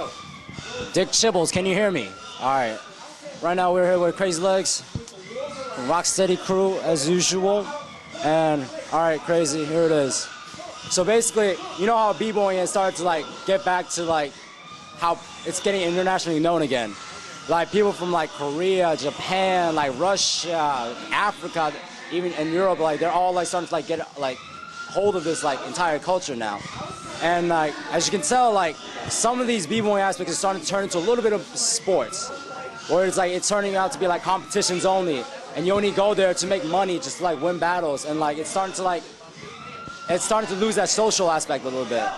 Go. Dick Chibbles, can you hear me? All right. Right now we're here with Crazy Legs, Rocksteady crew as usual. And all right, Crazy, here it is. So basically, you know how b-boying has started to like get back to like how it's getting internationally known again. Like people from like Korea, Japan, like Russia, Africa, even in Europe, like they're all like starting to like get like hold of this like entire culture now. And like as you can tell, like some of these b-boying aspects are starting to turn into a little bit of sports, where it's like it's turning out to be like competitions only, and you only go there to make money, just to like win battles, and like it's starting to lose that social aspect a little bit.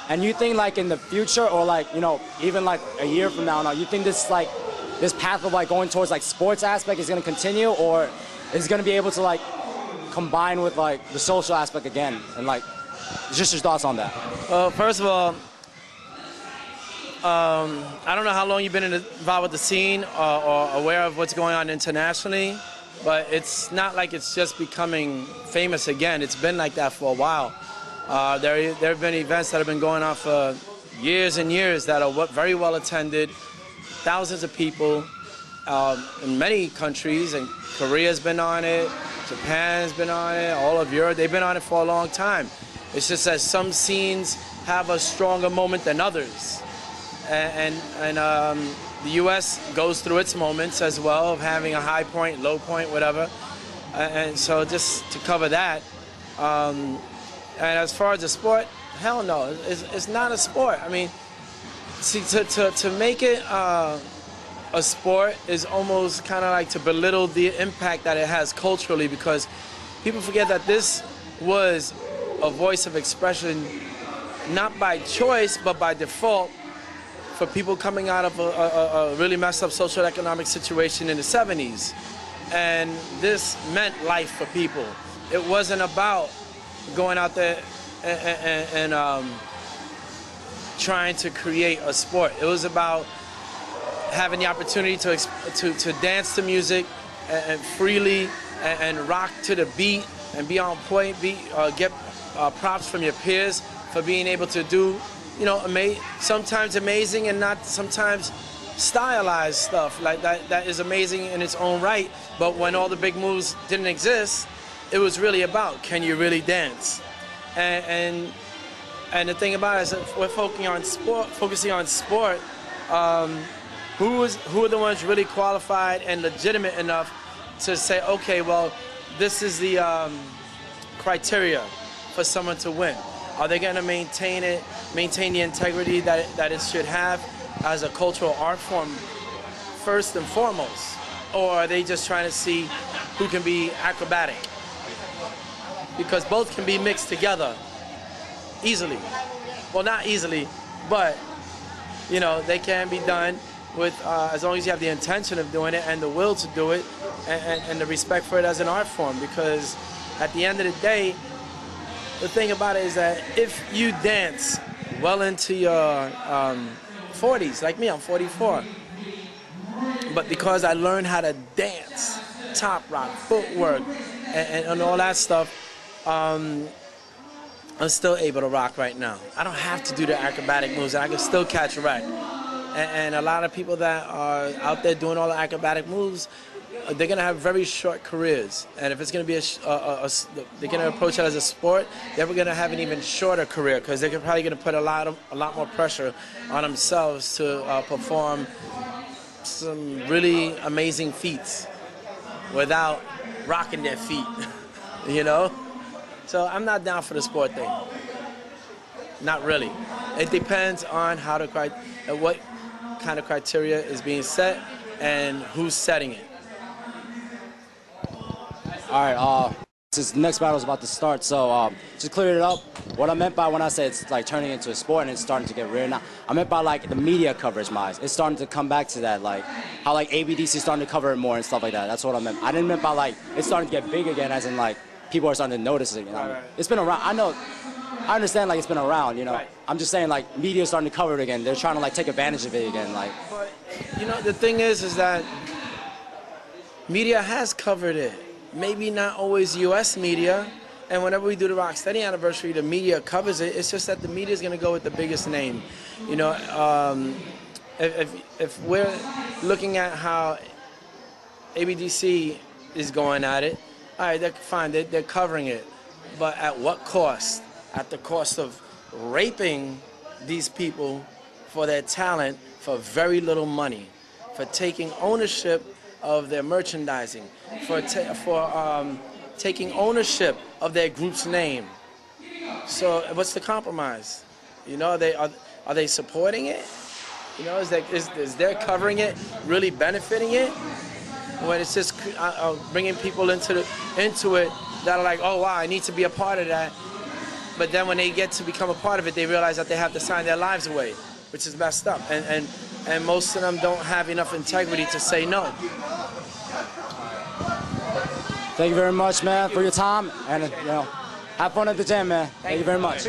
And you think like in the future, or like, you know, even like a year from now, you think this like this path of like going towards like sports aspect is going to continue, or is it going to be able to like combine with like the social aspect again? And like just your thoughts on that. Well, first of all, I don't know how long you've been involved with the scene or aware of what's going on internationally, but it's not like it's just becoming famous again. It's been like that for a while. There have been events that have been going on for years and years that are very well attended, thousands of people in many countries, and Korea's been on it, Japan's been on it, all of Europe, they've been on it for a long time. It's just that some scenes have a stronger moment than others. And the U.S. goes through its moments as well of having a high point, low point, whatever. And so just to cover that, and as far as the sport, hell no, it's not a sport. I mean, see, to make it a sport is almost kind of like to belittle the impact that it has culturally, because people forget that this was a voice of expression, not by choice, but by default, for people coming out of a really messed up social economic situation in the 70s. And this meant life for people. It wasn't about going out there and trying to create a sport. It was about having the opportunity to dance to music and freely and rock to the beat and be on point, get props from your peers for being able to do, you know, sometimes amazing and not sometimes stylized stuff like that is amazing in its own right. But when all the big moves didn't exist, it was really about, can you really dance? And the thing about it is that we're focusing on sport. Who are the ones really qualified and legitimate enough to say, okay, well, this is the criteria for someone to win? Are they going to maintain the integrity that it should have as a cultural art form first and foremost? Or are they just trying to see who can be acrobatic? Because both can be mixed together easily. Well, not easily, but you know, they can be done with as long as you have the intention of doing it and the will to do it, and the respect for it as an art form. Because at the end of the day, the thing about it is that if you dance well into your 40s, like me, I'm 44, but because I learned how to dance, top rock, footwork, and all that stuff, I'm still able to rock right now. I don't have to do the acrobatic moves, and I can still catch a wreck. And a lot of people that are out there doing all the acrobatic moves, they're going to have very short careers. And if it's going to be they're going to approach it as a sport, they're going to have an even shorter career, because they're probably going to put a lot more pressure on themselves to perform some really amazing feats without rocking their feet, you know? So I'm not down for the sport thing. Not really. It depends on what kind of criteria is being set and who's setting it. All right, since the next battle is about to start, so just clear it up. What I meant by when I said it's like turning into a sport and it's starting to get weird now, I meant by like the media coverage wise. It's starting to come back to that, like how like ABDC is starting to cover it more and stuff like that. That's what I meant. I didn't mean by like it's starting to get big again, as in like people are starting to notice it. You know, right. It's been around. I understand like it's been around. You know, right. I'm just saying like media is starting to cover it again. They're trying to like take advantage of it again. Like, but you know, the thing is that media has covered it. Maybe not always U.S. media, and whenever we do the Rocksteady anniversary, the media covers it. It's just that the media is going to go with the biggest name. You know, if we're looking at how ABDC is going at it, all right, they're fine, they're covering it. But at what cost? At the cost of raping these people for their talent for very little money, for taking ownership of their merchandising, for taking ownership of their group's name. So what's the compromise? You know, are they supporting it? You know, is their covering it really benefiting it? When it's just bringing people into it that are like, oh wow, I need to be a part of that. But then when they get to become a part of it, they realize that they have to sign their lives away, which is messed up. And most of them don't have enough integrity to say no. Thank you very much, man, for your time, and you know, have fun at the gym, man. Thank you very much.